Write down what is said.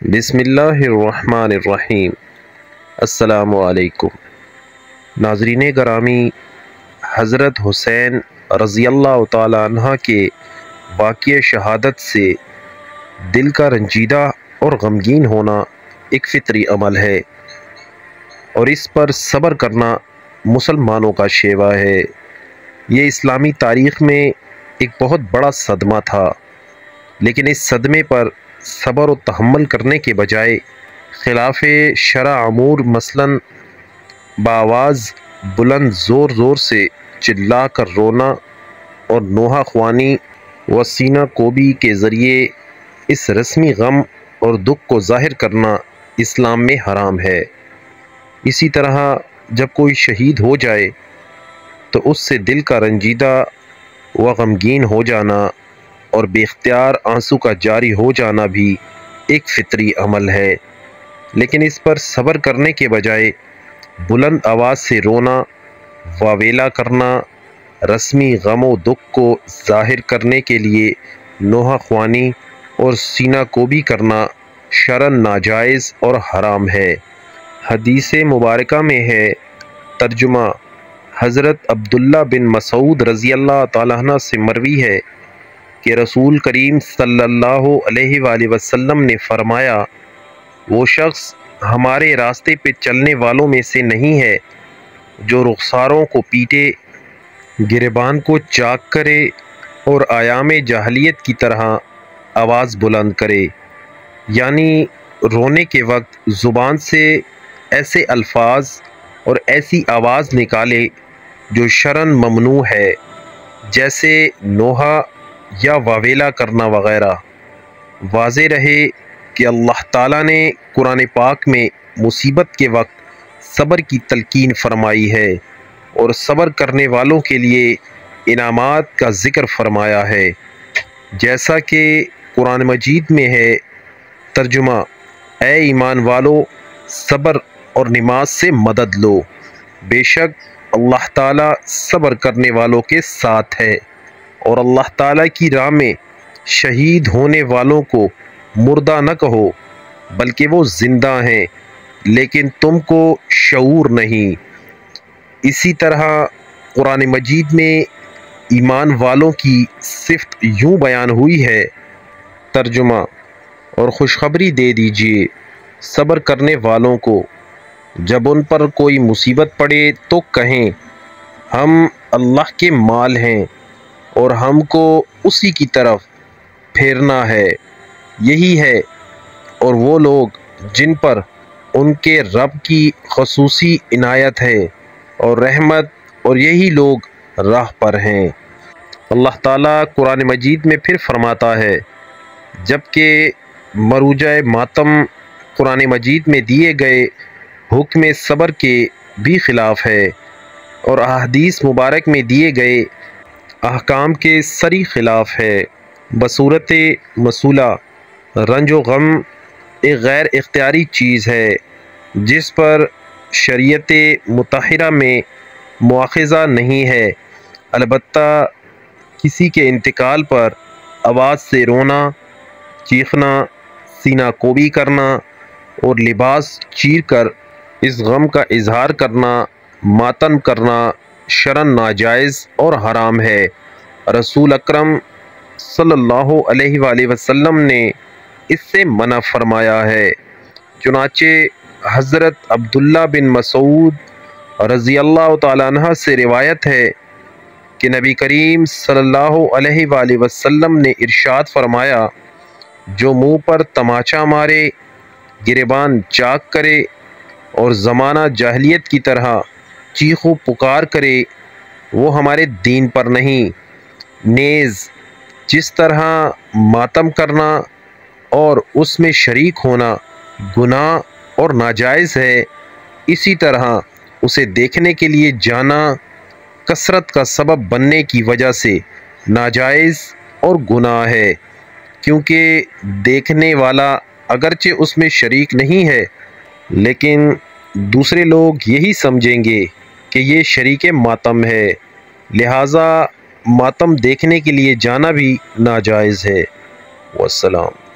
بسم اللہ الرحمن الرحیم۔ السلام علیکم ناظرین گرامی، حضرت حسین رضی اللہ تعالیٰ عنہ کے واقعہ شہادت سے دل کا رنجیدہ اور غمگین ہونا ایک فطری عمل ہے، اور اس پر صبر کرنا مسلمانوں کا شیوا ہے۔ یہ اسلامی تاریخ میں ایک بہت بڑا صدمہ تھا، لیکن اس صدمے پر صبر و تحمل کرنے کے بجائے خلاف شرع امور مثلاً بآواز بلند زور زور سے چلا کر رونا اور نوحہ خوانی و سینہ کوبی کے ذریعے اس رسمی غم اور دکھ کو ظاہر کرنا اسلام میں حرام ہے۔ اسی طرح جب کوئی شہید ہو جائے تو اس سے دل کا رنجیدہ و غمگین ہو جانا اور بے اختیار آنسو کا جاری ہو جانا بھی ایک فطری عمل ہے، لیکن اس پر صبر کرنے کے بجائے بلند آواز سے رونا، واویلا کرنا، رسمی غم و دکھ کو ظاہر کرنے کے لیے نوحہ خوانی اور سینہ کوبی کرنا شرعاً ناجائز اور حرام ہے۔ حدیث مبارکہ میں ہے، ترجمہ حضرت عبداللہ بن مسعود رضی اللہ تعالیٰ عنہ سے مروی ہے کہ رسول کریم صلی اللہ علیہ وآلہ وسلم نے فرمایا، وہ شخص ہمارے راستے پہ چلنے والوں میں سے نہیں ہے جو رخساروں کو پیٹے، گریبان کو چاک کرے اور ایام جاہلیت کی طرح آواز بلند کرے، یعنی رونے کے وقت زبان سے ایسے الفاظ اور ایسی آواز نکالے جو شرعاً ممنوع ہے، جیسے نوحہ یا واویلا کرنا وغیرہ۔ واضح رہے کہ اللہ تعالیٰ نے قرآن پاک میں مصیبت کے وقت صبر کی تلقین فرمائی ہے اور صبر کرنے والوں کے لیے انعامات کا ذکر فرمایا ہے، جیسا کہ قرآن مجید میں ہے، ترجمہ اے ایمان والو، صبر اور نماز سے مدد لو، بے شک اللہ تعالیٰ صبر کرنے والوں کے ساتھ ہے، اور اللہ تعالیٰ کی راہ میں شہید ہونے والوں کو مردہ نہ کہو بلکہ وہ زندہ ہیں لیکن تم کو شعور نہیں۔ اسی طرح قرآن مجید میں ایمان والوں کی صفت یوں بیان ہوئی ہے، ترجمہ اور خوشخبری دے دیجئے صبر کرنے والوں کو، جب ان پر کوئی مصیبت پڑے تو کہیں، ہم اللہ کے مال ہیں اور ہم کو اسی کی طرف پھیرنا ہے۔ یہی ہے اور وہ لوگ جن پر ان کے رب کی خصوصی عنایت ہے اور رحمت، اور یہی لوگ راہ پر ہیں۔ اللہ تعالیٰ قرآن مجید میں پھر فرماتا ہے، جبکہ مروجہ ماتم قرآن مجید میں دیے گئے حکم صبر کے بھی خلاف ہے اور احادیث مبارک میں دیے گئے احکام کے سری خلاف ہے۔ بصورت مصولہ، رنج و غم ایک غیر اختیاری چیز ہے جس پر شریعت مطہرہ میں مواخذہ نہیں ہے، البتہ کسی کے انتقال پر آواز سے رونا، چیخنا، سینہ کوبی کرنا اور لباس چیر کر اس غم کا اظہار کرنا، ماتم کرنا شرعاً ناجائز اور حرام ہے۔ رسول اکرم صلی اللہ علیہ وآلہ وسلم نے اس سے منع فرمایا ہے۔ چنانچہ حضرت عبداللہ بن مسعود رضی اللہ تعالیٰ عنہ سے روایت ہے کہ نبی کریم صلی اللہ علیہ وآلہ وسلم نے ارشاد فرمایا، جو منہ پر تماچا مارے، گریبان چاک کرے اور زمانہ جاہلیت کی طرح چیخ و پکار کرے، وہ ہمارے دین پر نہیں۔ نیز جس طرح ماتم کرنا اور اس میں شریک ہونا گناہ اور ناجائز ہے، اسی طرح اسے دیکھنے کے لیے جانا کثرت کا سبب بننے کی وجہ سے ناجائز اور گناہ ہے، کیونکہ دیکھنے والا اگرچہ اس میں شریک نہیں ہے لیکن دوسرے لوگ یہی سمجھیں گے کہ یہ شریک ماتم ہے، لہٰذا ماتم دیکھنے کے لیے جانا بھی ناجائز ہے۔ والسلام۔